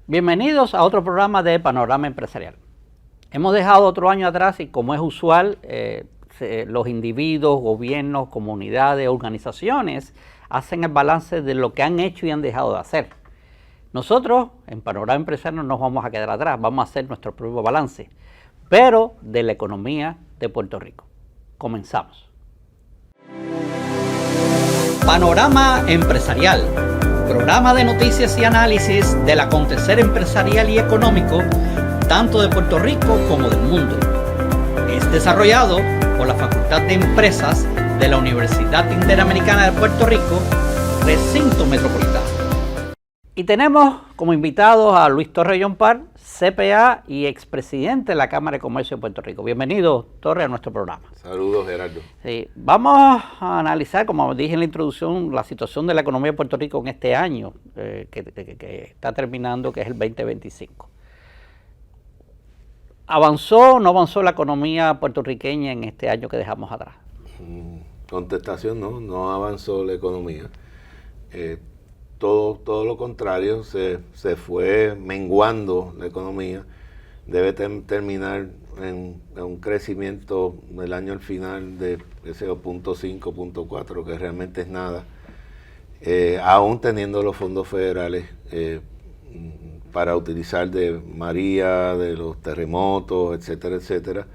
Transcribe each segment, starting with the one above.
Bienvenidos a otro programa de Panorama Empresarial. Hemos dejado otro año atrás y, como es usual, los individuos, gobiernos, comunidades, organizaciones hacen el balance de lo que han hecho y han dejado de hacer. Nosotros, en Panorama Empresarial, no nos vamos a quedar atrás, vamos a hacer nuestro propio balance, pero de la economía de Puerto Rico. Comenzamos. Panorama Empresarial, programa de noticias y análisis del acontecer empresarial y económico, tanto de Puerto Rico como del mundo. Es desarrollado por la Facultad de Empresas de la Universidad Interamericana de Puerto Rico, Recinto Metropolitano. Y tenemos como invitados a Luis Torres Llompart, CPA y expresidente de la Cámara de Comercio de Puerto Rico. Bienvenido, Torres, a nuestro programa. Saludos, Gerardo. Sí, vamos a analizar, como dije en la introducción, la situación de la economía de Puerto Rico en este año que está terminando, que es el 2025. ¿Avanzó o no avanzó la economía puertorriqueña en este año que dejamos atrás? Contestación, no avanzó la economía. Todo lo contrario, se fue menguando la economía. Debe terminar en un crecimiento del año al final de ese 0.5, 0.4, que realmente es nada, aún teniendo los fondos federales para utilizar de María, de los terremotos, etcétera,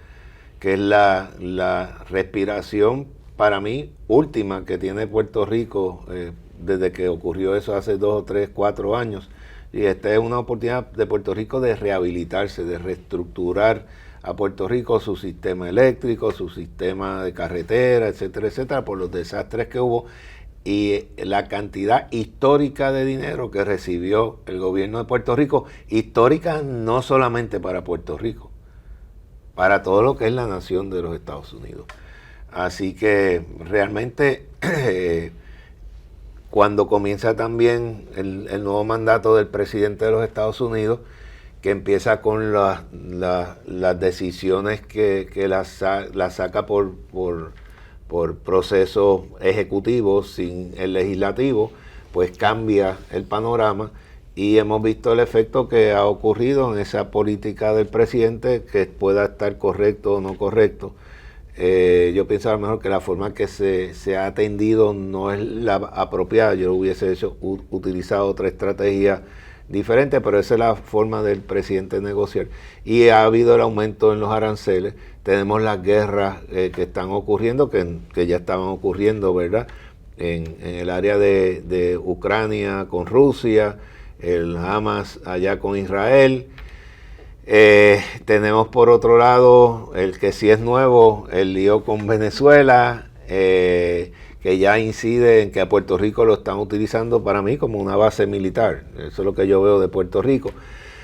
que es la respiración, para mí, última que tiene Puerto Rico desde que ocurrió eso hace 2 o 3, 4 años. Y esta es una oportunidad de Puerto Rico de rehabilitarse, de reestructurar a Puerto Rico su sistema eléctrico, su sistema de carretera, etcétera, por los desastres que hubo y la cantidad histórica de dinero que recibió el gobierno de Puerto Rico, histórica no solamente para Puerto Rico, para todo lo que es la nación de los Estados Unidos. Así que realmente cuando comienza también el nuevo mandato del presidente de los Estados Unidos, que empieza con las decisiones que las saca por procesos ejecutivos sin el legislativo, pues cambia el panorama y hemos visto el efecto que ha ocurrido en esa política del presidente, que pueda estar correcto o no correcto. Yo pienso a lo mejor que la forma que se ha atendido no es la apropiada. Yo hubiese utilizado otra estrategia diferente, pero esa es la forma del presidente de negociar. Y ha habido el aumento en los aranceles. Tenemos las guerras que están ocurriendo, que ya estaban ocurriendo, ¿verdad? En el área de Ucrania con Rusia, el Hamas allá con Israel. Tenemos por otro lado, el que sí es nuevo, el lío con Venezuela, que ya incide en que a Puerto Rico lo están utilizando para mí como una base militar. Eso es lo que yo veo de Puerto Rico.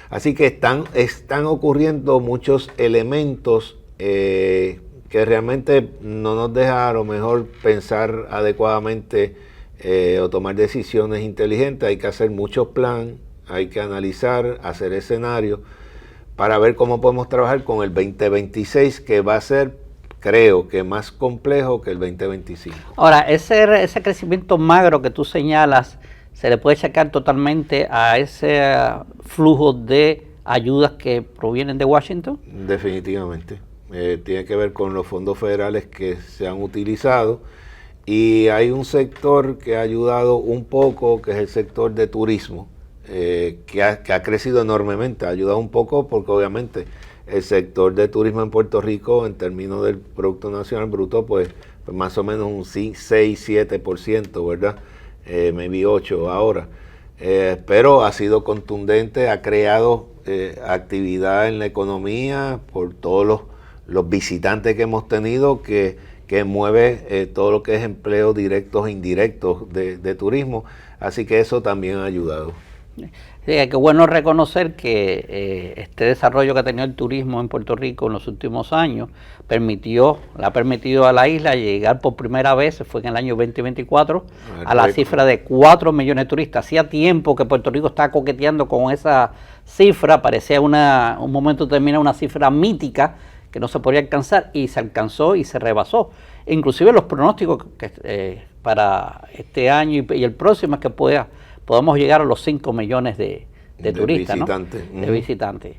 Así que están ocurriendo muchos elementos que realmente no nos deja a lo mejor pensar adecuadamente o tomar decisiones inteligentes. Hay que hacer muchos planes, hay que analizar, hacer escenarios, para ver cómo podemos trabajar con el 2026, que va a ser, creo que más complejo que el 2025. Ahora, ese crecimiento magro que tú señalas, ¿se le puede sacar totalmente a ese flujo de ayudas que provienen de Washington? Definitivamente. Tiene que ver con los fondos federales que se han utilizado, y hay un sector que ha ayudado un poco, que es el sector de turismo, que ha crecido enormemente. Ha ayudado un poco porque obviamente el sector de turismo en Puerto Rico, en términos del Producto Nacional Bruto, pues más o menos un 6-7%, ¿verdad? Maybe 8% ahora. Pero ha sido contundente, ha creado actividad en la economía por todos los visitantes que hemos tenido, que mueve todo lo que es empleo directos e indirectos de turismo. Así que eso también ha ayudado. Sí, qué bueno reconocer que este desarrollo que ha tenido el turismo en Puerto Rico en los últimos años le ha permitido a la isla llegar por primera vez, fue en el año 2024, a la cifra de 4 millones de turistas. Hacía tiempo que Puerto Rico estaba coqueteando con esa cifra, parecía un momento determinado una cifra mítica que no se podía alcanzar, y se alcanzó y se rebasó. Inclusive los pronósticos para este año y el próximo es que podamos llegar a los 5 millones de de turistas, visitante, ¿no? De visitantes.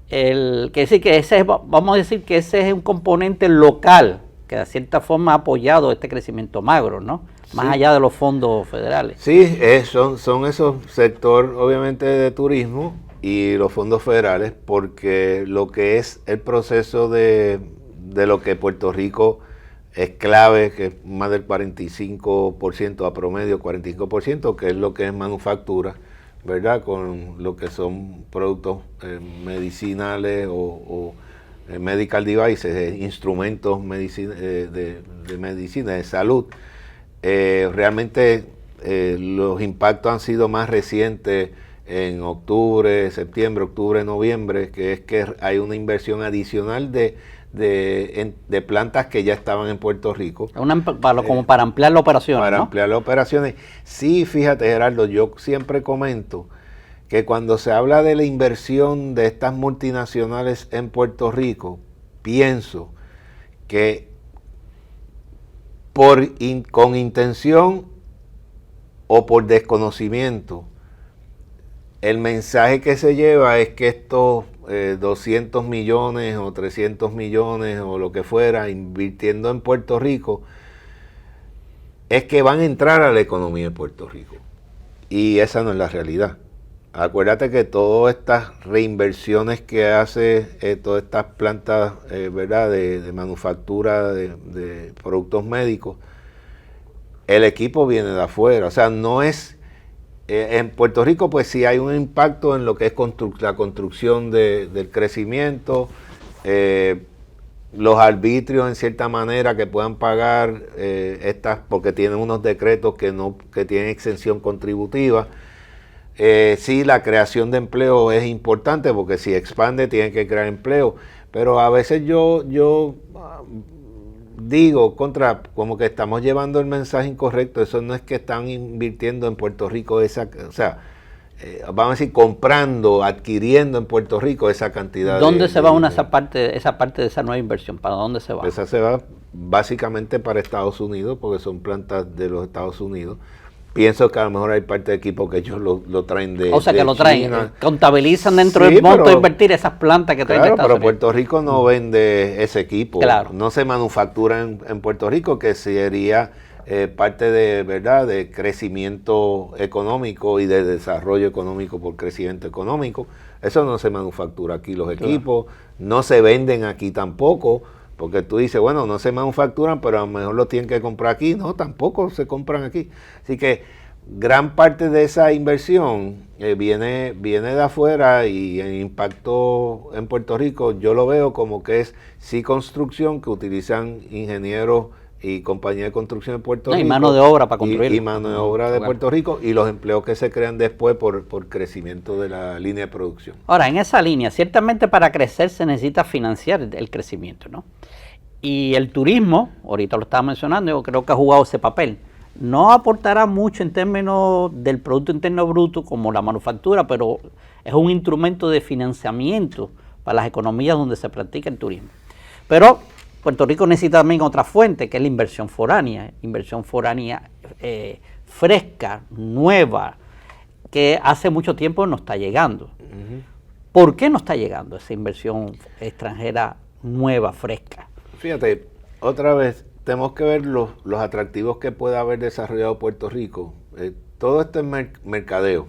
Que decir que vamos a decir que ese es un componente local que de cierta forma ha apoyado este crecimiento magro, ¿no? Más allá de los fondos federales. Sí, son esos sectores obviamente de turismo y los fondos federales, porque lo que es el proceso de lo que Puerto Rico es clave, que es más del 45% a promedio, 45%, que es lo que es manufactura, ¿verdad? Con lo que son productos medicinales o medical devices, instrumentos de medicina, de salud. Realmente los impactos han sido más recientes en octubre, noviembre, que es que hay una inversión adicional de plantas que ya estaban en Puerto Rico. Como para ampliar la operación. Para ¿no? ampliar las operaciones. Sí, fíjate, Gerardo, yo siempre comento que cuando se habla de la inversión de estas multinacionales en Puerto pienso que con intención o por desconocimiento, el mensaje que se lleva es que estos 200 millones o 300 millones o lo que fuera, invirtiendo en Puerto Rico, es que van a entrar a la economía de Puerto Rico. Y esa no es la realidad. Acuérdate que todas estas reinversiones que hace todas estas plantas ¿verdad? De manufactura de productos médicos, el equipo viene de afuera. O sea, no es... en Puerto Rico pues sí hay un impacto en lo que es la construcción del crecimiento, los arbitrios en cierta manera que puedan pagar porque tienen unos decretos que tienen exención contributiva. Sí, la creación de empleo es importante porque si expande tiene que crear empleo, pero a veces yo digo como que estamos llevando el mensaje incorrecto. Eso no es que están invirtiendo en Puerto Rico vamos a decir adquiriendo en Puerto Rico esa cantidad. ¿Dónde se va esa parte de esa nueva inversión? ¿Para dónde se va? Esa se va básicamente para Estados Unidos porque son plantas de los Estados Unidos. Pienso que a lo mejor hay parte de equipo que ellos lo traen de China. O sea, que lo traen, contabilizan dentro del monto de invertir esas plantas que traen de Estados Unidos. Unidos. Puerto Rico no vende ese equipo. Claro. No se manufactura en Puerto Rico, que sería parte de crecimiento económico y de desarrollo económico por crecimiento económico. Eso no se manufactura aquí, los equipos. No se venden aquí tampoco. Porque tú dices, bueno, no se manufacturan, pero a lo mejor lo tienen que comprar aquí. No, tampoco se compran aquí. Así que gran parte de esa inversión viene de afuera, y el impacto en Puerto Rico yo lo veo como que es sí construcción, que utilizan ingenieros y compañías de construcción de Puerto Rico. Y mano de obra para construir. Y mano de obra de Puerto Rico, y los empleos que se crean después por crecimiento de la línea de producción. Ahora, en esa línea, ciertamente para crecer se necesita financiar el crecimiento, ¿no? Y el turismo, ahorita lo estaba mencionando, yo creo que ha jugado ese papel. No aportará mucho en términos del Producto Interno Bruto como la manufactura, pero es un instrumento de financiamiento para las economías donde se practica el turismo. Pero Puerto Rico necesita también otra fuente, que es la inversión foránea fresca, nueva, que hace mucho tiempo no está llegando. Uh-huh. ¿Por qué no está llegando esa inversión extranjera nueva, fresca? Fíjate, otra vez, tenemos que ver los atractivos que puede haber desarrollado Puerto Rico. Todo esto es mercadeo.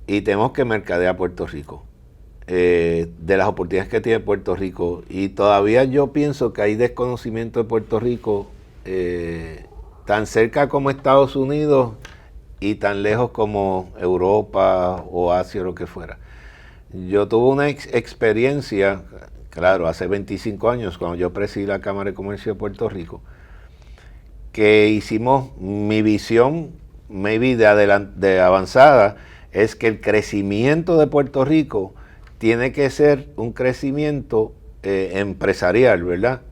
Y tenemos que mercadear Puerto Rico. De las oportunidades que tiene Puerto Rico. Y todavía yo pienso que hay desconocimiento de Puerto Rico tan cerca como Estados Unidos y tan lejos como Europa o Asia o lo que fuera. Yo tuve una experiencia, claro, hace 25 años, cuando yo presidí la Cámara de Comercio de Puerto Rico, que hicimos mi visión, maybe de avanzada, es que el crecimiento de Puerto Rico tiene que ser un crecimiento empresarial, ¿verdad?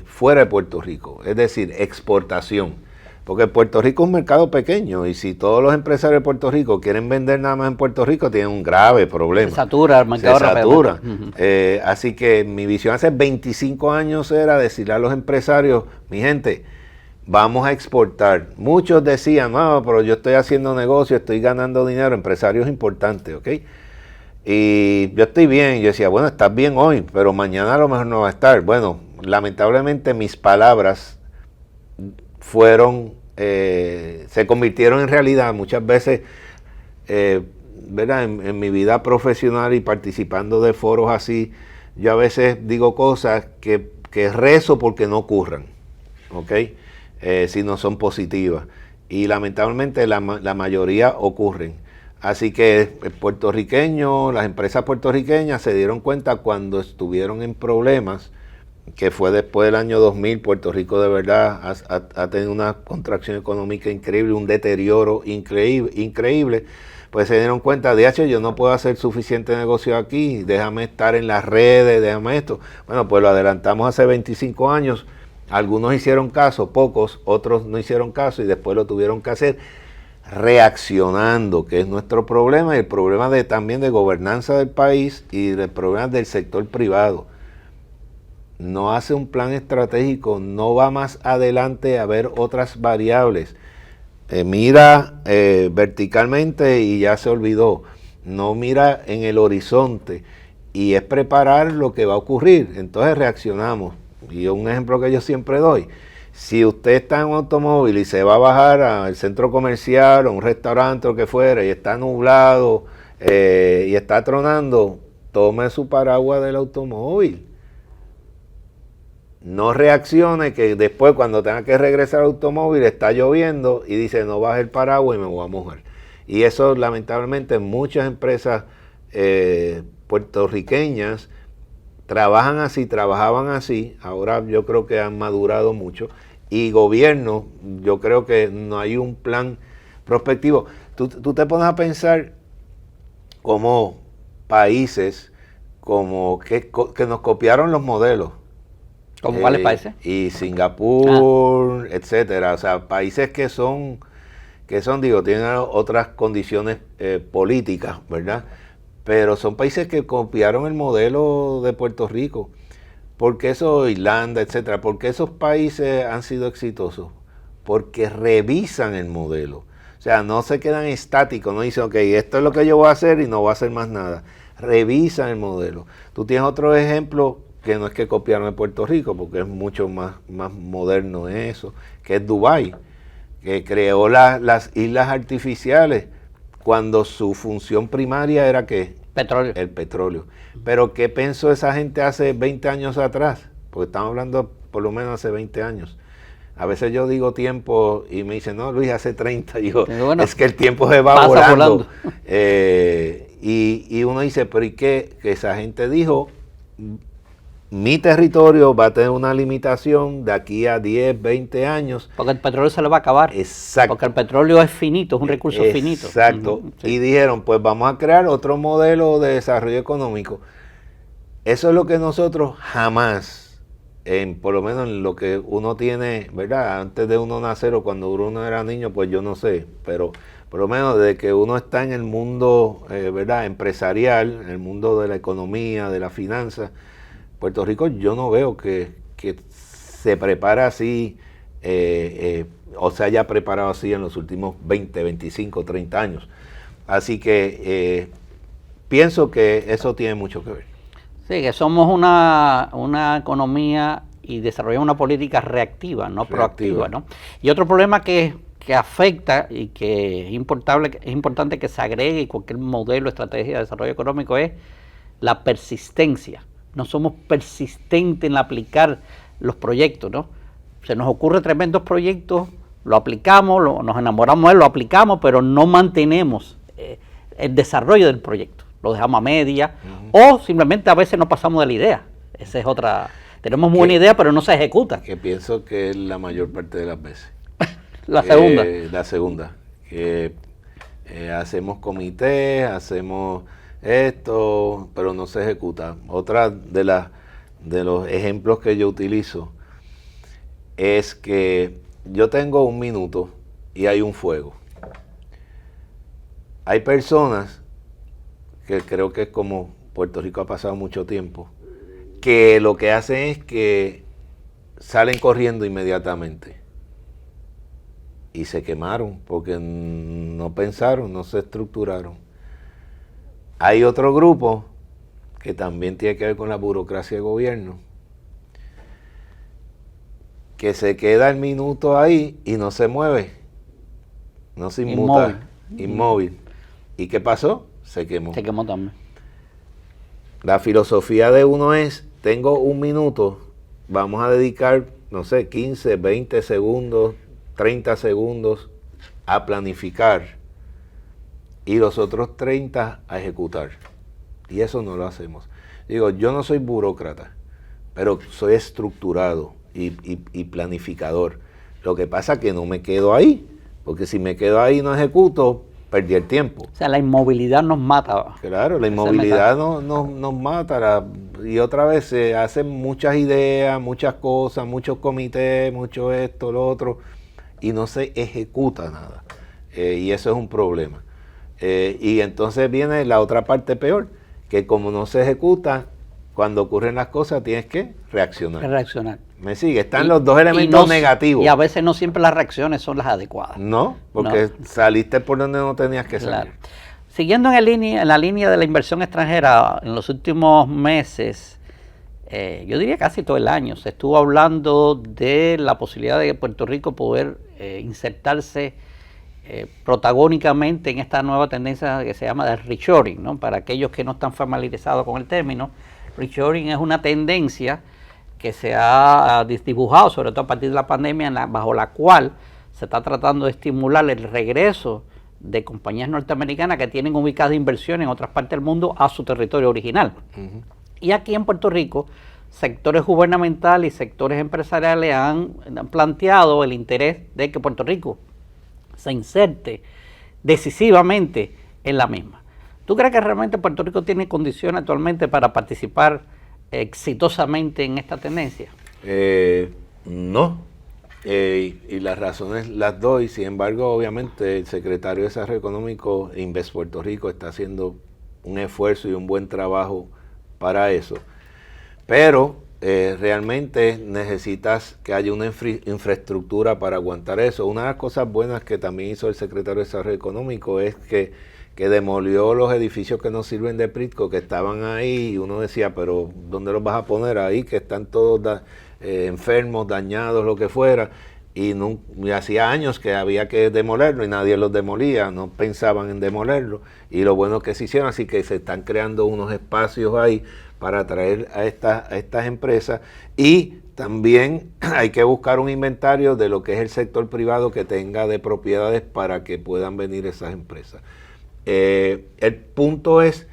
Fuera de Puerto Rico, es decir, exportación. Porque Puerto Rico es un mercado pequeño, y si todos los empresarios de Puerto Rico quieren vender nada más en Puerto Rico, tienen un grave problema. Se satura el mercado. Se satura. Así que mi visión hace 25 años era decirle a los empresarios, mi gente, vamos a exportar. Muchos decían, no, pero yo estoy haciendo negocio, estoy ganando dinero, empresarios importantes, ¿ok? Y yo estoy bien, yo decía, bueno, estás bien hoy, pero mañana a lo mejor no va a estar. Bueno, lamentablemente mis palabras se convirtieron en realidad. Muchas veces, ¿verdad? En mi vida profesional y participando de foros así, yo a veces digo cosas que rezo porque no ocurran, ¿ok? Si no son positivas. Y lamentablemente la mayoría ocurren. Así que el puertorriqueño, las empresas puertorriqueñas se dieron cuenta cuando estuvieron en problemas, que fue después del año 2000, Puerto Rico de verdad ha tenido una contracción económica increíble, un deterioro increíble, pues se dieron cuenta, yo no puedo hacer suficiente negocio aquí, déjame estar en las redes, déjame esto. Bueno, pues lo adelantamos hace 25 años, algunos hicieron caso, pocos, otros no hicieron caso y después lo tuvieron que hacer reaccionando, que es nuestro problema y el problema también de gobernanza del país y el problema del sector privado. No hace un plan estratégico, no va más adelante a ver otras variables. Mira verticalmente y ya se olvidó. No mira en el horizonte y es preparar lo que va a ocurrir. Entonces reaccionamos. Y un ejemplo que yo siempre doy. Si usted está en un automóvil y se va a bajar al centro comercial o a un restaurante o lo que fuera y está nublado y está tronando, tome su paraguas del automóvil. No reaccione que después cuando tenga que regresar al automóvil está lloviendo y dice no baje el paraguas y me voy a mojar. Y eso lamentablemente muchas empresas puertorriqueñas trabajaban así, ahora yo creo que han madurado mucho y gobierno, yo creo que no hay un plan prospectivo. Tú te pones a pensar como países como que nos copiaron los modelos. ¿Cómo cuáles países? Y Singapur, etcétera. O sea, países que son, tienen otras condiciones políticas, ¿verdad? Pero son países que copiaron el modelo de Puerto Rico. ¿Por qué eso, Irlanda, etcétera? ¿Por qué esos países han sido exitosos? Porque revisan el modelo. O sea, no se quedan estáticos, no dicen, ok, esto es lo que yo voy a hacer y no voy a hacer más nada. Revisan el modelo. Tú tienes otro ejemplo que no es que copiaron de Puerto Rico, porque es mucho más moderno eso, que es Dubái, que creó las islas artificiales cuando su función primaria era ¿qué? Petróleo. El petróleo. Pero ¿qué pensó esa gente hace 20 años atrás? Porque estamos hablando por lo menos hace 20 años. A veces yo digo tiempo y me dicen, no, Luis, hace 30. Y yo, bueno, es que el tiempo se va volando. Y uno dice, pero ¿y qué? Que esa gente dijo, mi territorio va a tener una limitación de aquí a 10, 20 años. Porque el petróleo se le va a acabar. Exacto. Porque el petróleo es finito, es un recurso finito. Exacto. Sí. Y dijeron, pues vamos a crear otro modelo de desarrollo económico. Eso es lo que nosotros jamás, por lo menos en lo que uno tiene, ¿verdad? Antes de uno nacer o cuando uno era niño, pues yo no sé, pero por lo menos desde que uno está en el mundo, ¿verdad? Empresarial, en el mundo de la economía, de la finanza, Puerto Rico yo no veo que se prepara así o se haya preparado así en los últimos 20, 25, 30 años. Así que pienso que eso tiene mucho que ver. Sí, que somos una economía y desarrollamos una política reactiva, no proactiva, ¿no? Y otro problema que afecta y que es importante que se agregue en cualquier modelo, estrategia de desarrollo económico es la persistencia. No somos persistentes en aplicar los proyectos, ¿no? Se nos ocurren tremendos proyectos, lo aplicamos, nos enamoramos de él, lo aplicamos, pero no mantenemos el desarrollo del proyecto. Lo dejamos a media, o simplemente a veces no pasamos de la idea. Esa es otra. Tenemos muy buena idea, pero no se ejecuta. Que pienso que es la mayor parte de las veces. La segunda. La segunda. Que hacemos comités, hacemos esto, pero no se ejecuta. Otra de los ejemplos que yo utilizo es que yo tengo 1 minuto y hay un fuego. Hay personas que creo que es como Puerto Rico ha pasado mucho tiempo, que lo que hacen es que salen corriendo inmediatamente. y se quemaron porque no pensaron, no se estructuraron. Hay otro grupo que también tiene que ver con la burocracia de gobierno, que se queda el minuto ahí y no se mueve, no se inmuta, inmóvil. ¿Y qué pasó? Se quemó. Se quemó también. La filosofía de uno es, tengo un minuto, vamos a dedicar, no sé, 15, 20 segundos, 30 segundos a planificar y los otros 30 a ejecutar. Y eso no lo hacemos. Digo, yo no soy burócrata, pero soy estructurado y planificador. Lo que pasa es que no me quedo ahí, porque si me quedo ahí y no ejecuto, perdí el tiempo. O sea, la inmovilidad nos mata. Claro, la inmovilidad nos mata. Y otra vez se hacen muchas ideas, muchas cosas, muchos comités, mucho esto, lo otro, y no se ejecuta nada. Y eso es un problema. Y entonces viene la otra parte peor, que como no se ejecuta, cuando ocurren las cosas tienes que reaccionar. ¿Me sigue? Están los dos elementos negativos. Y a veces no siempre las reacciones son las adecuadas. No, porque saliste por donde no tenías que salir. Siguiendo en la línea de la inversión extranjera, en los últimos meses, yo diría casi todo el año, se estuvo hablando de la posibilidad de Puerto Rico poder insertarse protagónicamente en esta nueva tendencia que se llama de reshoring, ¿no? Para aquellos que no están familiarizados con el término, reshoring es una tendencia que se ha dibujado, sobre todo a partir de la pandemia, bajo la cual se está tratando de estimular el regreso de compañías norteamericanas que tienen ubicadas inversiones en otras partes del mundo a su territorio original. Y aquí en Puerto Rico, sectores gubernamentales y sectores empresariales han planteado el interés de que Puerto Rico se inserte decisivamente en la misma. ¿Tú crees que realmente Puerto Rico tiene condiciones actualmente para participar exitosamente en esta tendencia? No. Y las razones las doy. Sin embargo, obviamente, el secretario de Desarrollo Económico Invest Puerto Rico está haciendo un esfuerzo y un buen trabajo para eso. Pero realmente necesitas que haya una infraestructura para aguantar eso. Una de las cosas buenas que también hizo el secretario de Desarrollo Económico es que demolió los edificios que no sirven de PRITCO, que estaban ahí, y uno decía, pero ¿dónde los vas a poner? Ahí, que están todos enfermos, dañados, lo que fuera, y hacía años que había que demolerlo y nadie los demolía, no pensaban en demolerlo, y lo bueno que se hicieron, así que se están creando unos espacios ahí para atraer a estas empresas, y también hay que buscar un inventario de lo que es el sector privado que tenga de propiedades para que puedan venir esas empresas. El punto es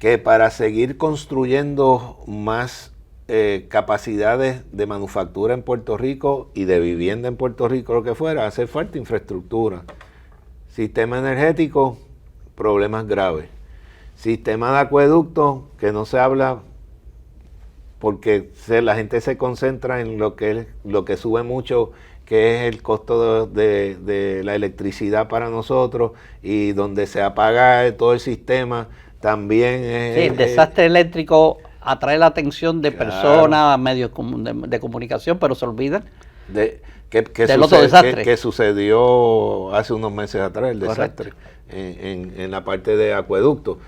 que para seguir construyendo más capacidades de manufactura en Puerto Rico y de vivienda en Puerto Rico, lo que fuera, hace falta infraestructura. Sistema energético, problemas graves. Sistema de acueducto, que no se habla porque la gente se concentra en lo que sube mucho, que es el costo de la electricidad para nosotros, y donde se apaga todo el sistema también es... Sí, el desastre eléctrico atrae la atención de personas, medios de comunicación, pero se olvidan del otro desastre. Que sucedió hace unos meses atrás, el desastre en la parte de acueducto.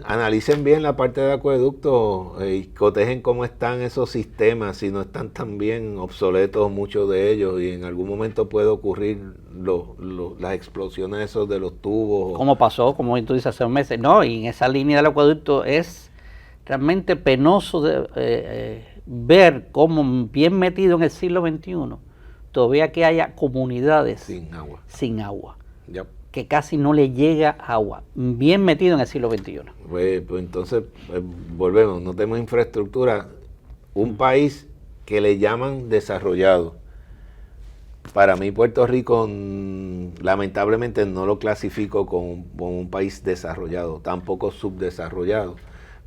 Analicen bien la parte de acueducto y cotejen cómo están esos sistemas, si no están tan bien obsoletos muchos de ellos, y en algún momento puede ocurrir las explosiones esos de los tubos. Como pasó, como tú dices, hace unos meses, ¿no? Y en esa línea del acueducto es realmente penoso ver cómo, bien metido en el siglo XXI, todavía que haya comunidades sin agua. Yep. Que casi no le llega agua, bien metido en el siglo XXI. Pues entonces, volvemos, no tenemos infraestructura. Un país que le llaman desarrollado. Para mí Puerto Rico, lamentablemente, no lo clasifico como un país desarrollado, tampoco subdesarrollado,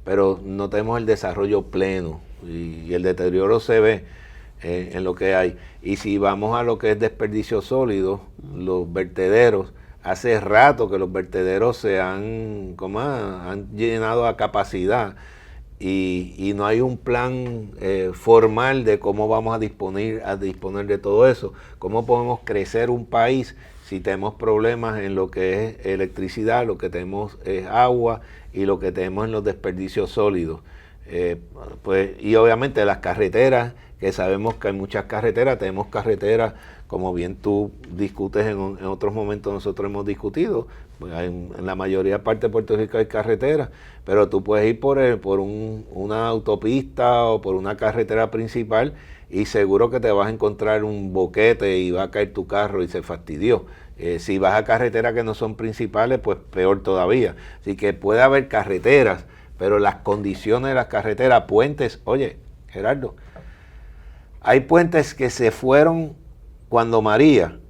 pero no tenemos el desarrollo pleno, y el deterioro se ve en lo que hay. Y si vamos a lo que es desperdicio sólido, los vertederos, hace rato que los vertederos se han llenado a capacidad, y no hay un plan formal de cómo vamos a disponer de todo eso. ¿Cómo podemos crecer un país si tenemos problemas en lo que es electricidad, lo que tenemos es agua y lo que tenemos en los desperdicios sólidos? Y obviamente las carreteras, que sabemos que hay muchas carreteras, tenemos carreteras, como bien tú discutes en otros momentos, nosotros hemos discutido, pues en la mayoría de parte de Puerto Rico hay carreteras, pero tú puedes ir por una autopista o por una carretera principal y seguro que te vas a encontrar un boquete y va a caer tu carro y se fastidió. Si vas a carreteras que no son principales, pues peor todavía. Así que puede haber carreteras, pero las condiciones de las carreteras, puentes, oye, Gerardo, hay puentes que se fueron cuando María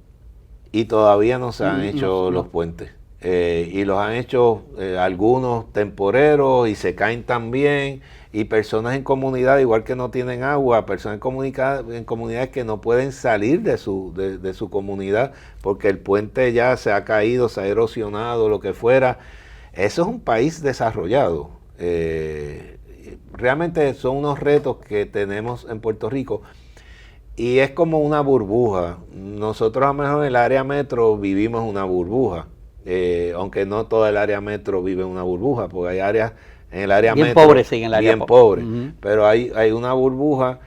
y todavía no se han hecho los puentes. Y los han hecho algunos temporeros y se caen también. Y personas en comunidad, igual que no tienen agua, personas en comunidades que no pueden salir de su comunidad porque el puente ya se ha caído, se ha erosionado, lo que fuera. Eso es un país desarrollado. Realmente son unos retos que tenemos en Puerto Rico y es como una burbuja. Nosotros a lo mejor en el área metro vivimos una burbuja, aunque no toda el área metro vive en una burbuja, porque hay áreas en el área bien metro pobre, sí, en el área bien pobre, pero hay una burbuja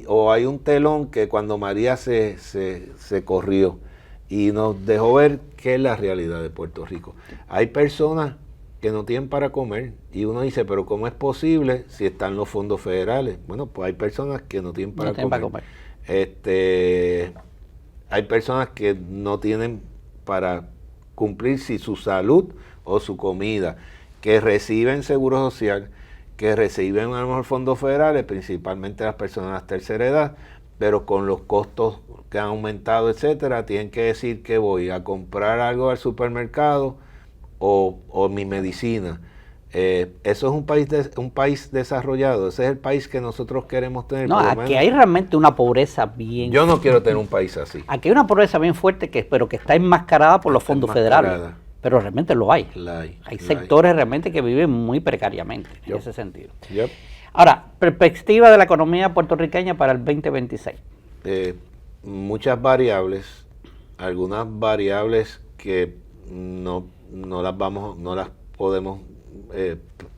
o hay un telón que cuando María se corrió y nos dejó ver qué es la realidad de Puerto Rico. Hay personas que no tienen para comer y uno dice, pero ¿cómo es posible si están los fondos federales? Bueno, pues hay personas que no tienen para comer. Hay personas que no tienen para cumplir si su salud o su comida, que reciben seguro social, que reciben a lo mejor fondos federales, principalmente las personas de la tercera edad, pero con los costos que han aumentado, etcétera, tienen que decir que voy a comprar algo al supermercado o mi medicina. Eso es un país desarrollado. Ese es el país que nosotros queremos tener. No, aquí hay realmente una pobreza bien... Yo no quiero tener un país así. Aquí hay una pobreza bien fuerte, pero que está enmascarada por los fondos federales. Pero realmente lo hay. Hay sectores realmente que viven muy precariamente en ese sentido. Ahora, perspectiva de la economía puertorriqueña para el 2026. Muchas variables, algunas variables que no las podemos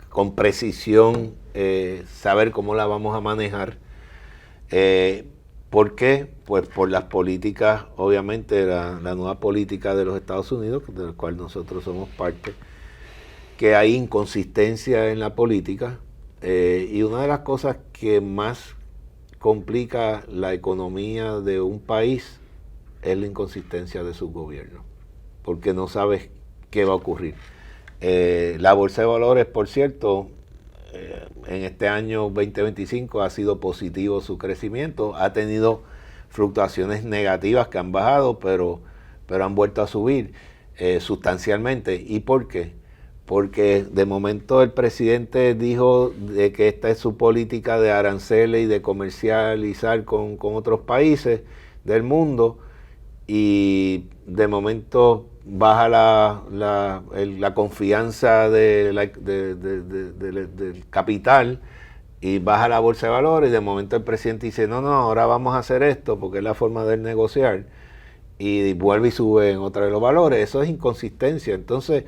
con precisión saber cómo las vamos a manejar. ¿Por qué? Pues por las políticas, obviamente la nueva política de los Estados Unidos, de la cual nosotros somos parte, que hay inconsistencia en la política, y una de las cosas que más complica la economía de un país es la inconsistencia de su gobierno, porque no sabes qué va a ocurrir. La Bolsa de Valores, por cierto, en este año 2025 ha sido positivo su crecimiento, ha tenido fluctuaciones negativas que han bajado, pero han vuelto a subir sustancialmente. ¿Y por qué? Porque de momento el presidente dijo de que esta es su política de aranceles y de comercializar con otros países del mundo, y de momento baja la confianza del capital y baja la bolsa de valores, y de momento el presidente dice, no, ahora vamos a hacer esto porque es la forma de negociar, y vuelve y sube en otra de los valores. Eso es inconsistencia. Entonces,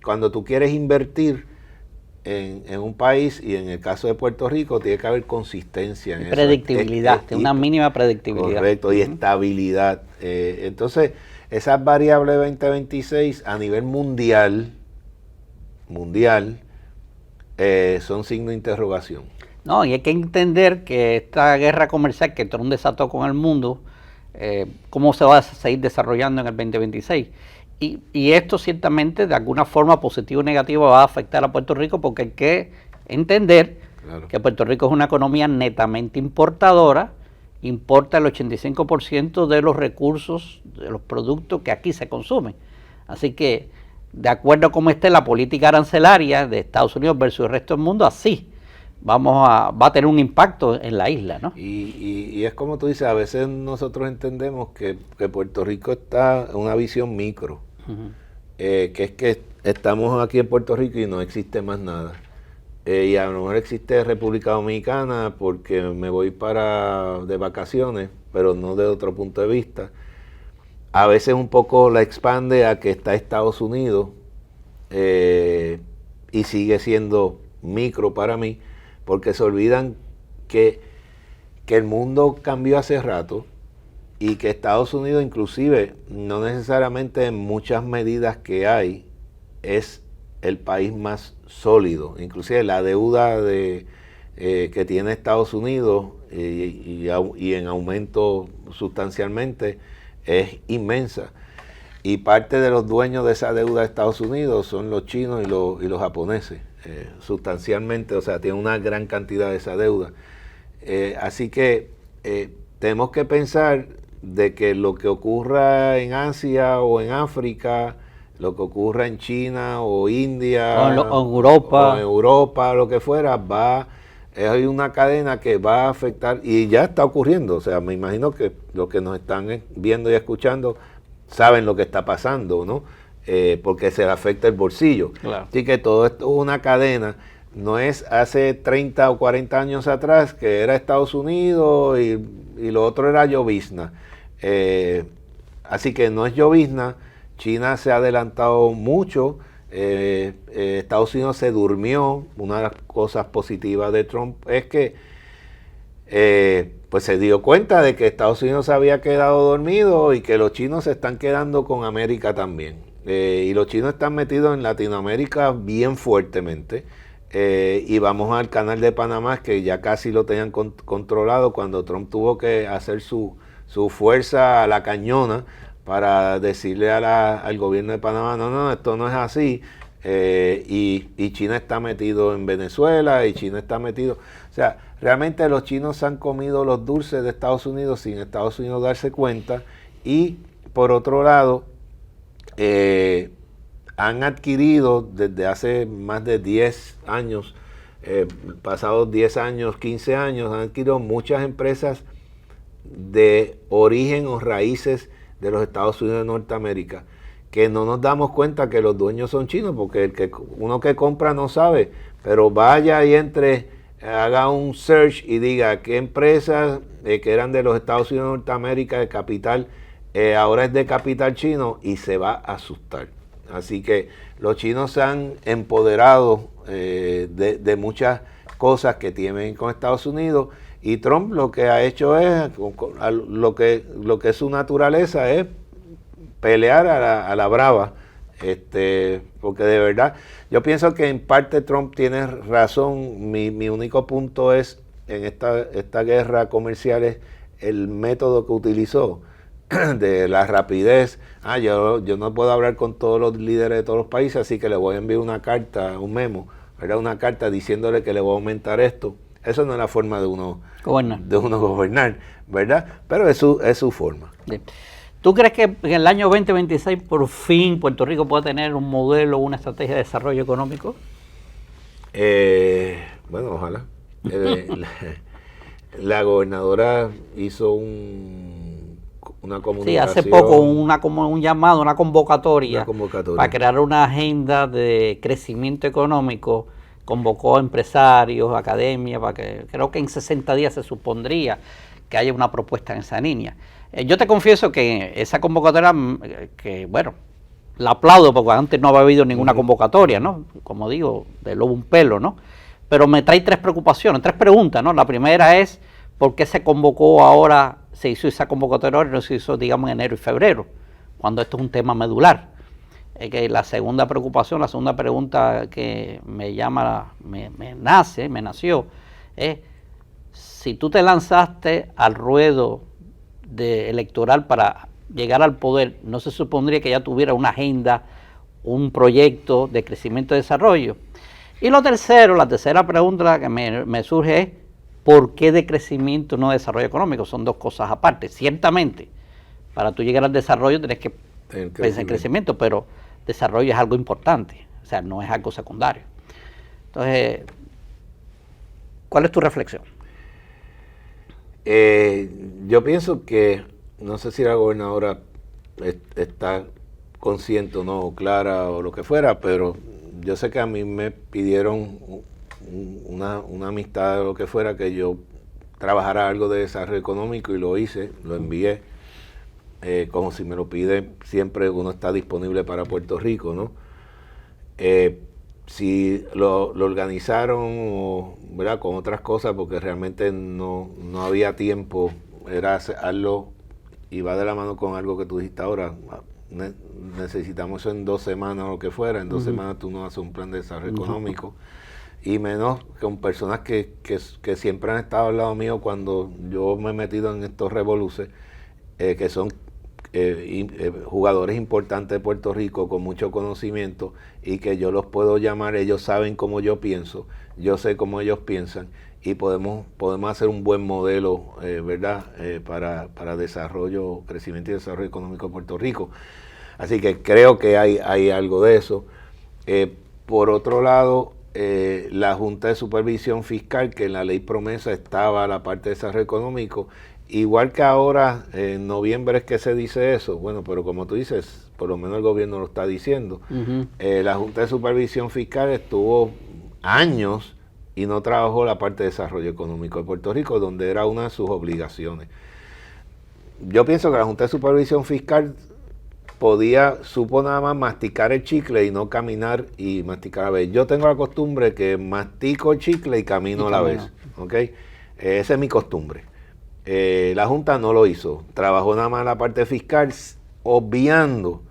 cuando tú quieres invertir en un país, y en el caso de Puerto Rico, tiene que haber consistencia. En predictibilidad, una mínima predictibilidad. Correcto, y estabilidad. Entonces, esas variables 2026 a nivel mundial, son signo de interrogación. No, y hay que entender que esta guerra comercial que Trump desató con el mundo, cómo se va a seguir desarrollando en el 2026. Y esto ciertamente de alguna forma positiva o negativa va a afectar a Puerto Rico, porque hay que entender que Puerto Rico es una economía netamente importadora, importa el 85% de los recursos, de los productos que aquí se consumen. Así que, de acuerdo a cómo esté la política arancelaria de Estados Unidos versus el resto del mundo, así va a tener un impacto en la isla, ¿no? Y es como tú dices, a veces nosotros entendemos que Puerto Rico está en una visión micro, que es que estamos aquí en Puerto Rico y no existe más nada. y a lo mejor existe República Dominicana porque me voy de vacaciones, pero no de otro punto de vista. A veces un poco la expande a que está Estados Unidos y sigue siendo micro para mí, porque se olvidan que el mundo cambió hace rato y que Estados Unidos, inclusive, no necesariamente en muchas medidas que hay, es el país más sólido. Inclusive la deuda que tiene Estados Unidos y en aumento sustancialmente es inmensa. Y parte de los dueños de esa deuda de Estados Unidos son los chinos y los japoneses, sustancialmente, o sea, tienen una gran cantidad de esa deuda. Así que tenemos que pensar de que lo que ocurra en Asia o en África, lo que ocurra en China o India o en Europa, lo que fuera, hay una cadena que va a afectar, y ya está ocurriendo. O sea, me imagino que los que nos están viendo y escuchando saben lo que está pasando, ¿no? Porque se le afecta el bolsillo. Claro. Así que todo esto es una cadena. No es hace 30 o 40 años atrás que era Estados Unidos y lo otro era llovizna. Así que no es llovizna. China se ha adelantado mucho. Estados Unidos se durmió. Una de las cosas positivas de Trump es que pues se dio cuenta de que Estados Unidos se había quedado dormido y que los chinos se están quedando con América también. Y los chinos están metidos en Latinoamérica bien fuertemente. Y vamos al canal de Panamá, que ya casi lo tenían controlado cuando Trump tuvo que hacer su fuerza a la cañona para decirle al gobierno de Panamá, no, esto no es así. Y China está metido en Venezuela, y China está metido... O sea, realmente los chinos han comido los dulces de Estados Unidos sin Estados Unidos darse cuenta. Y por otro lado, han adquirido desde hace más de 10 años, pasados 10 años, 15 años, han adquirido muchas empresas de origen o raíces de los Estados Unidos de Norteamérica, que no nos damos cuenta que los dueños son chinos, porque uno que compra no sabe, pero vaya y haga un search y diga qué empresas que eran de los Estados Unidos de Norteamérica de capital, ahora es de capital chino, y se va a asustar. Así que los chinos se han empoderado de muchas cosas que tienen con Estados Unidos, y Trump lo que ha hecho es, lo que es su naturaleza es pelear a la brava, porque de verdad, yo pienso que en parte Trump tiene razón. Mi único punto es, en esta guerra comercial, es el método que utilizó, de la rapidez. Yo no puedo hablar con todos los líderes de todos los países, así que le voy a enviar una carta, un memo, ¿verdad? Una carta diciéndole que le voy a aumentar esto. Eso no es la forma de uno gobernar, ¿verdad? Pero es su forma. Bien. ¿Tú crees que en el año 2026 por fin Puerto Rico pueda tener un modelo, una estrategia de desarrollo económico? Bueno, ojalá. La gobernadora hizo una comunicación. Sí, hace poco un llamado, una convocatoria para crear una agenda de crecimiento económico. Convocó a empresarios, academia, para que creo que en 60 días se supondría que haya una propuesta en esa línea. Yo te confieso que esa convocatoria, que bueno, la aplaudo porque antes no había habido ninguna convocatoria, ¿no? Como digo, de lobo un pelo, ¿no? Pero me trae tres preguntas, ¿no? La primera es, ¿por qué se convocó ahora, se hizo esa convocatoria y no se hizo, digamos, en enero y febrero, cuando esto es un tema medular? Que la segunda pregunta que me nació, es si tú te lanzaste al ruedo electoral para llegar al poder, ¿no se supondría que ya tuviera una agenda, un proyecto de crecimiento y desarrollo? Y la tercera pregunta que me surge es, ¿por qué de crecimiento no de desarrollo económico? Son dos cosas aparte. Ciertamente, para tú llegar al desarrollo tienes que pensar en crecimiento, pero desarrollo es algo importante, o sea, no es algo secundario. Entonces, ¿cuál es tu reflexión? Yo pienso que, no sé si la gobernadora está consciente o no, clara o lo que fuera, pero yo sé que a mí me pidieron una amistad o lo que fuera, que yo trabajara algo de desarrollo económico, y lo hice, lo envié. Como si me lo pide, siempre uno está disponible para Puerto Rico, ¿no? Si lo organizaron, ¿verdad?, con otras cosas, porque realmente no había tiempo, era hacerlo, y va de la mano con algo que tú dijiste ahora. Necesitamos eso en 2 semanas o lo que fuera. En 2 semanas tú no haces un plan de desarrollo económico, y menos con personas que siempre han estado al lado mío cuando yo me he metido en estos revoluces, que son jugadores importantes de Puerto Rico con mucho conocimiento, y que yo los puedo llamar. Ellos saben cómo yo pienso, yo sé cómo ellos piensan, y podemos hacer un buen modelo, ¿verdad?, para desarrollo, crecimiento y desarrollo económico de Puerto Rico. Así que creo que hay algo de eso. Por otro lado, la Junta de Supervisión Fiscal, que en la ley promesa estaba la parte de desarrollo económico, igual que ahora, en noviembre es que se dice eso. Bueno, pero como tú dices, por lo menos el gobierno lo está diciendo. La Junta de Supervisión Fiscal estuvo años y no trabajó la parte de desarrollo económico de Puerto Rico, donde era una de sus obligaciones. Yo pienso que la Junta de Supervisión Fiscal supo nada más masticar el chicle y no caminar y masticar a la vez. Yo tengo la costumbre que mastico el chicle y camino a la vez, ¿ok? Esa es mi costumbre. La Junta no lo hizo, trabajó nada más la parte fiscal, obviando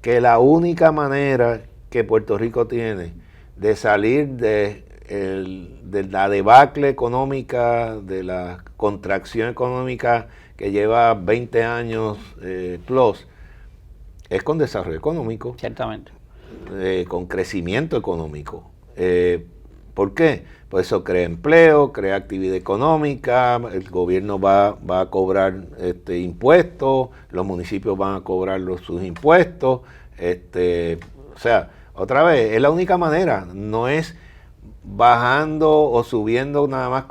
que la única manera que Puerto Rico tiene de salir de la debacle económica, de la contracción económica que lleva 20 años plus, es con desarrollo económico. Ciertamente. Con crecimiento económico. ¿Por qué? Pues eso crea empleo, crea actividad económica, el gobierno va a cobrar impuestos, los municipios van a cobrar sus impuestos. O sea, otra vez, es la única manera, no es bajando o subiendo nada más,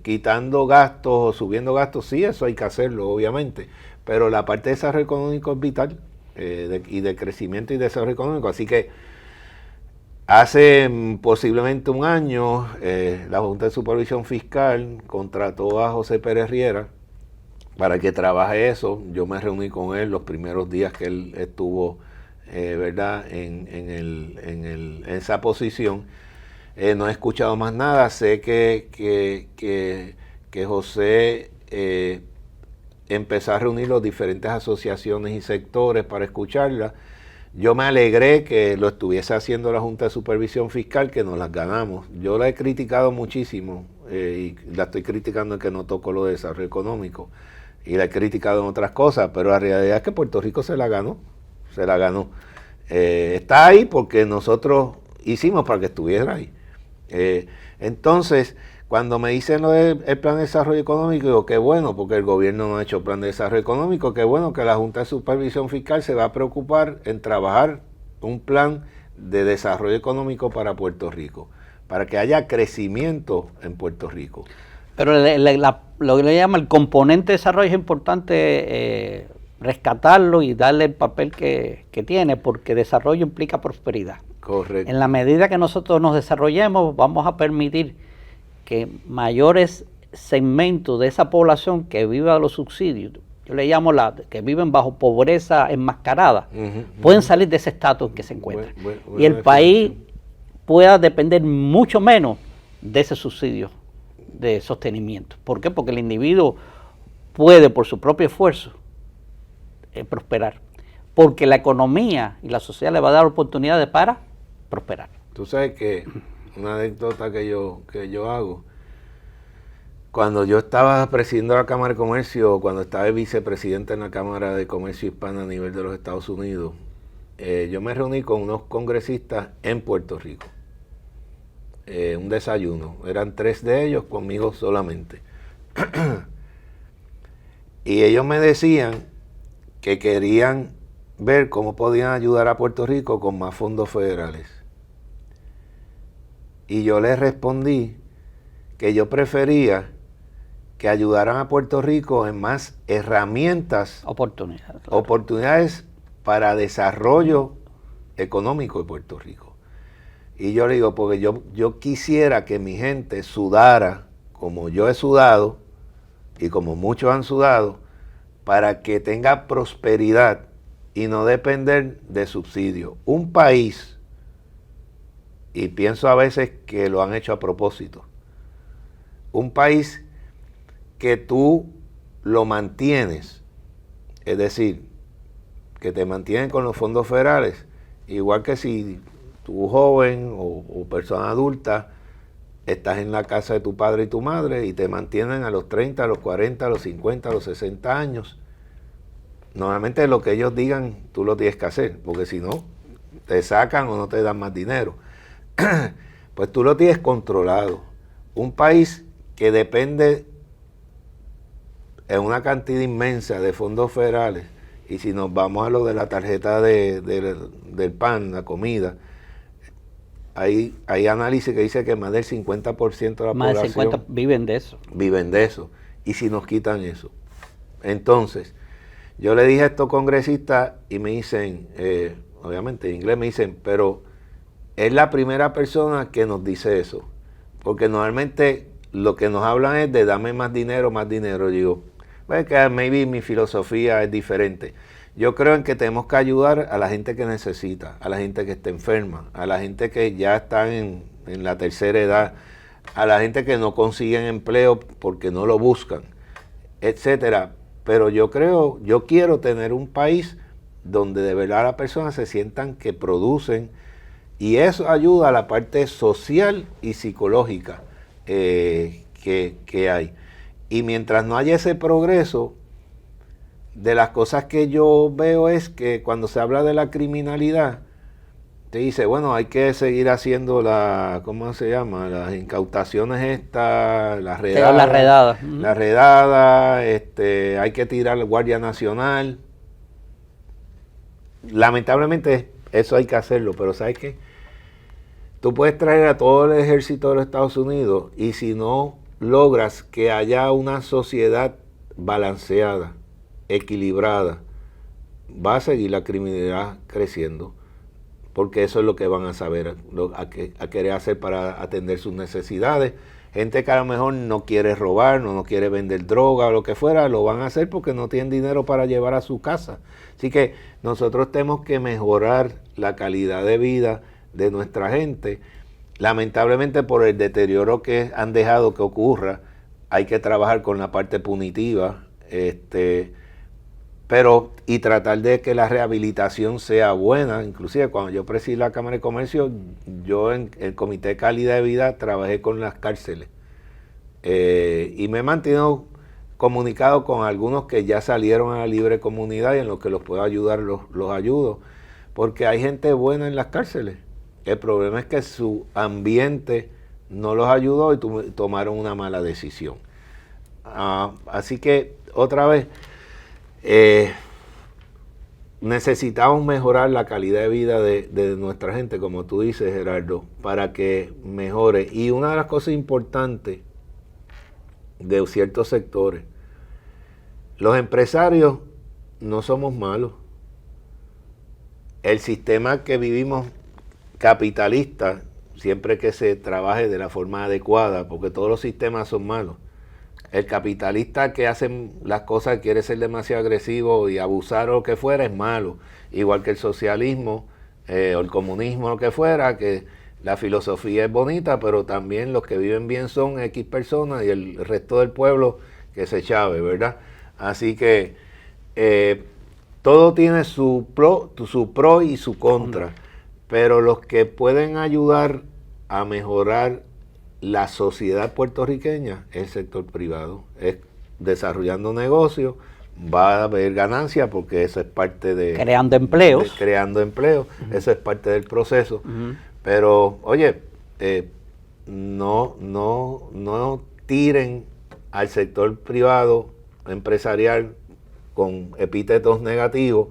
quitando gastos o subiendo gastos. Sí, eso hay que hacerlo, obviamente, pero la parte de desarrollo económico es vital, y de crecimiento y desarrollo económico. Así que hace posiblemente un año, la Junta de Supervisión Fiscal contrató a José Pérez Riera para que trabaje eso. Yo me reuní con él los primeros días que él estuvo, ¿verdad?, en esa posición. No he escuchado más nada. Sé que José empezó a reunir las diferentes asociaciones y sectores para escucharla. Yo me alegré que lo estuviese haciendo la Junta de Supervisión Fiscal, que nos las ganamos. Yo la he criticado muchísimo, y la estoy criticando en que no tocó lo de desarrollo económico, y la he criticado en otras cosas, pero la realidad es que Puerto Rico se la ganó. Está ahí porque nosotros hicimos para que estuviera ahí. Entonces, cuando me dicen lo del plan de desarrollo económico, digo, qué bueno, porque el gobierno no ha hecho plan de desarrollo económico, qué bueno que la Junta de Supervisión Fiscal se va a preocupar en trabajar un plan de desarrollo económico para Puerto Rico, para que haya crecimiento en Puerto Rico. Pero lo que le llama el componente de desarrollo es importante rescatarlo y darle el papel que tiene, porque desarrollo implica prosperidad. Correcto. En la medida que nosotros nos desarrollemos, vamos a permitir que mayores segmentos de esa población que viva de los subsidios, yo le llamo que viven bajo pobreza enmascarada, pueden salir de ese estatus en que se encuentran. Y el país pueda depender mucho menos de ese subsidio de sostenimiento. ¿Por qué? Porque el individuo puede, por su propio esfuerzo, prosperar. Porque la economía y la sociedad le va a dar oportunidades para prosperar. Tú sabes que una anécdota que yo hago, cuando yo estaba presidiendo la Cámara de Comercio, cuando estaba de vicepresidente en la Cámara de Comercio Hispana a nivel de los Estados Unidos, yo me reuní con unos congresistas en Puerto Rico. Un desayuno, eran 3 de ellos, conmigo solamente. Y ellos me decían que querían ver cómo podían ayudar a Puerto Rico con más fondos federales. Y yo les respondí que yo prefería que ayudaran a Puerto Rico en más herramientas, oportunidades para desarrollo económico de Puerto Rico. Y yo le digo, porque yo quisiera que mi gente sudara como yo he sudado y como muchos han sudado, para que tenga prosperidad y no depender de subsidios. Un país, y pienso a veces que lo han hecho a propósito, un país que tú lo mantienes, es decir, que te mantienen con los fondos federales, igual que si tú joven o persona adulta estás en la casa de tu padre y tu madre y te mantienen a los 30, a los 40, a los 50, a los 60 años. Normalmente lo que ellos digan tú lo tienes que hacer, porque si no te sacan o no te dan más dinero. Pues tú lo tienes controlado. Un país que depende en una cantidad inmensa de fondos federales, y si nos vamos a lo de la tarjeta del pan, la comida, hay análisis que dice que más del 50% de la más población... Más del 50% viven de eso. Viven de eso. ¿Y si nos quitan eso? Entonces, yo le dije a estos congresistas y me dicen, obviamente en inglés me dicen, pero es la primera persona que nos dice eso. Porque normalmente lo que nos hablan es de dame más dinero, más dinero. Yo digo, pues que maybe mi filosofía es diferente. Yo creo en que tenemos que ayudar a la gente que necesita, a la gente que está enferma, a la gente que ya está en la tercera edad, a la gente que no consiguen empleo porque no lo buscan, etcétera. Pero yo quiero tener un país donde de verdad las personas se sientan que producen, y eso ayuda a la parte social y psicológica que hay. Y mientras no haya ese progreso, de las cosas que yo veo es que cuando se habla de la criminalidad, te dice, bueno, hay que seguir haciendo ¿cómo se llama? Las incautaciones estas, las redadas. La redada, hay que tirar al Guardia Nacional. Lamentablemente eso hay que hacerlo, pero ¿sabes qué? Tú puedes traer a todo el ejército de los Estados Unidos y si no logras que haya una sociedad balanceada, equilibrada, va a seguir la criminalidad creciendo, porque eso es lo que van a saber, a querer hacer para atender sus necesidades. Gente que a lo mejor no quiere robar, no quiere vender droga o lo que fuera, lo van a hacer porque no tienen dinero para llevar a su casa. Así que nosotros tenemos que mejorar la calidad de vida de nuestra gente. Lamentablemente por el deterioro que han dejado que ocurra, hay que trabajar con la parte punitiva, pero y tratar de que la rehabilitación sea buena. Inclusive cuando yo presidí la Cámara de Comercio, yo en el Comité de Calidad de Vida trabajé con las cárceles y me he mantenido comunicado con algunos que ya salieron a la libre comunidad y en los que los puedo ayudar, los ayudo, porque hay gente buena en las cárceles. El problema es que su ambiente no los ayudó y tomaron una mala decisión. Así que otra vez necesitamos mejorar la calidad de vida de nuestra gente, como tú dices, Gerardo, para que mejore. Y una de las cosas importantes de ciertos sectores, los empresarios no somos malos. El sistema que vivimos capitalista, siempre que se trabaje de la forma adecuada, porque todos los sistemas son malos. El capitalista que hace las cosas, quiere ser demasiado agresivo y abusar o lo que fuera, es malo. Igual que el socialismo o el comunismo o lo que fuera, que la filosofía es bonita, pero también los que viven bien son X personas y el resto del pueblo que se chave, ¿verdad? Así que todo tiene su pro y su contra, pero los que pueden ayudar a mejorar la sociedad puertorriqueña es el sector privado, es desarrollando negocios, va a haber ganancia porque eso es parte de... Creando empleos. Eso es parte del proceso. Pero, oye, no tiren al sector privado empresarial con epítetos negativos.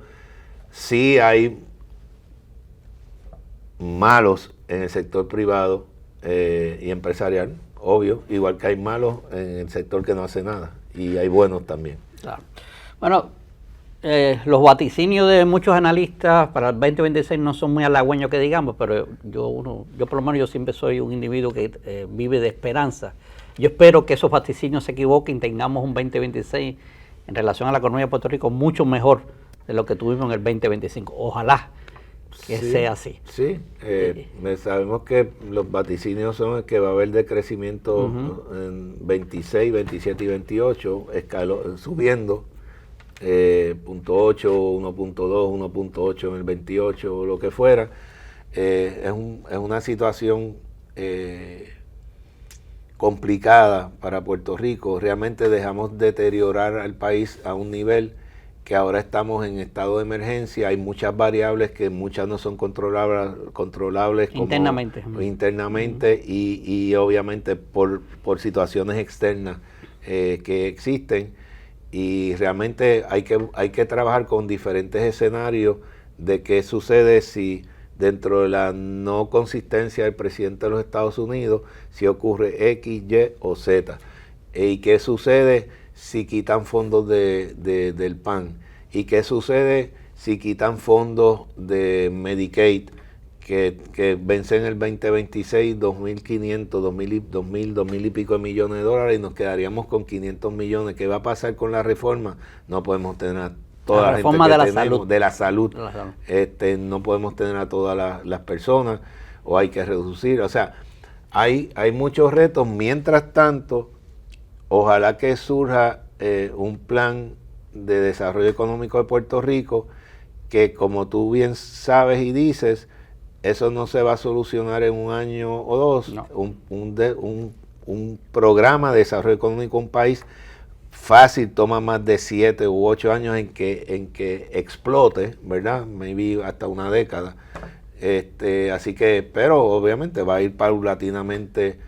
Sí hay malos en el sector privado y empresarial, obvio, igual que hay malos en el sector que no hace nada, y hay buenos también. Claro. Bueno, los vaticinios de muchos analistas para el 2026 no son muy halagüeños que digamos, pero yo por lo menos yo siempre soy un individuo que vive de esperanza. Yo espero que esos vaticinios se equivoquen y tengamos un 2026 en relación a la economía de Puerto Rico mucho mejor de lo que tuvimos en el 2025. Ojalá que sea así. Sí, sabemos que los vaticinios son que va a haber decrecimiento en 26, 27 y 28, subiendo 0.8, 1.2, 1.8 en el 28 o lo que fuera. Es una situación complicada para Puerto Rico. Realmente dejamos deteriorar al país a un nivel que ahora estamos en estado de emergencia. Hay muchas variables que muchas no son controlables internamente y obviamente por situaciones externas que existen, y realmente hay que trabajar con diferentes escenarios de qué sucede si dentro de la no consistencia del presidente de los Estados Unidos, si ocurre X, Y o Z, y qué sucede si quitan fondos del PAN, y qué sucede si quitan fondos de Medicaid que vencen el 2026, 2.500, 2.000 y pico de millones de dólares, y nos quedaríamos con 500 millones. ¿Qué va a pasar con la reforma? No podemos tener a toda la reforma gente que tenemos, de la salud. No podemos tener a todas las personas, o hay que reducir. O sea, hay muchos retos. Mientras tanto, ojalá que surja un plan de desarrollo económico de Puerto Rico, que como tú bien sabes y dices, eso no se va a solucionar en un año o dos. No. Un programa de desarrollo económico de un país fácil toma más de 7 u 8 años en que explote, ¿verdad? Maybe hasta una década. Así que, pero obviamente va a ir paulatinamente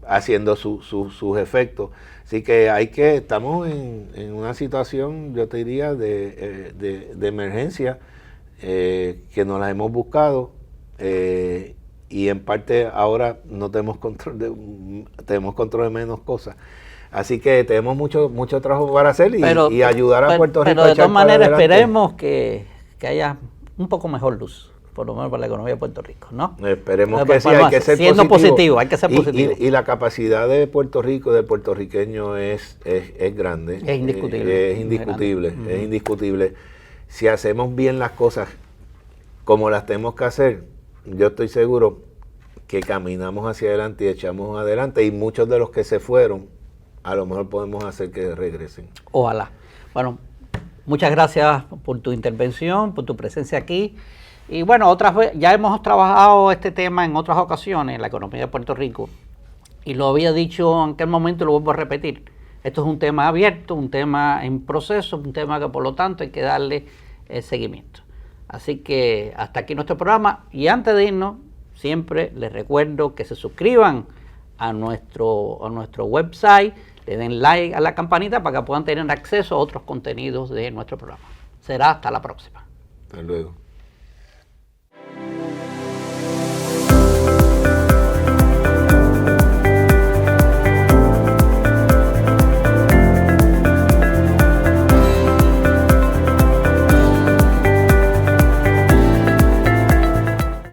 haciendo sus efectos. Así que estamos en una situación, yo te diría, de emergencia, que nos las hemos buscado, y en parte ahora no tenemos control de menos cosas. Así que tenemos mucho trabajo para hacer y ayudar a Puerto Rico. Pero de todas maneras esperemos que haya un poco mejor luz, por lo menos para la economía de Puerto Rico, ¿no? Esperemos que sí, hay que ser positivo. Hay que ser positivo. Y la capacidad de Puerto Rico, del puertorriqueño es grande. Es indiscutible. Es indiscutible. Si hacemos bien las cosas como las tenemos que hacer, yo estoy seguro que caminamos hacia adelante y echamos adelante, y muchos de los que se fueron, a lo mejor podemos hacer que regresen. Ojalá. Bueno, muchas gracias por tu intervención, por tu presencia aquí. Y bueno, otras veces ya hemos trabajado este tema en otras ocasiones en la economía de Puerto Rico, y lo había dicho en aquel momento y lo vuelvo a repetir. Esto es un tema abierto, un tema en proceso, un tema que por lo tanto hay que darle seguimiento. Así que hasta aquí nuestro programa, y antes de irnos, siempre les recuerdo que se suscriban a nuestro website, le den like a la campanita para que puedan tener acceso a otros contenidos de nuestro programa. Será hasta la próxima. Hasta luego.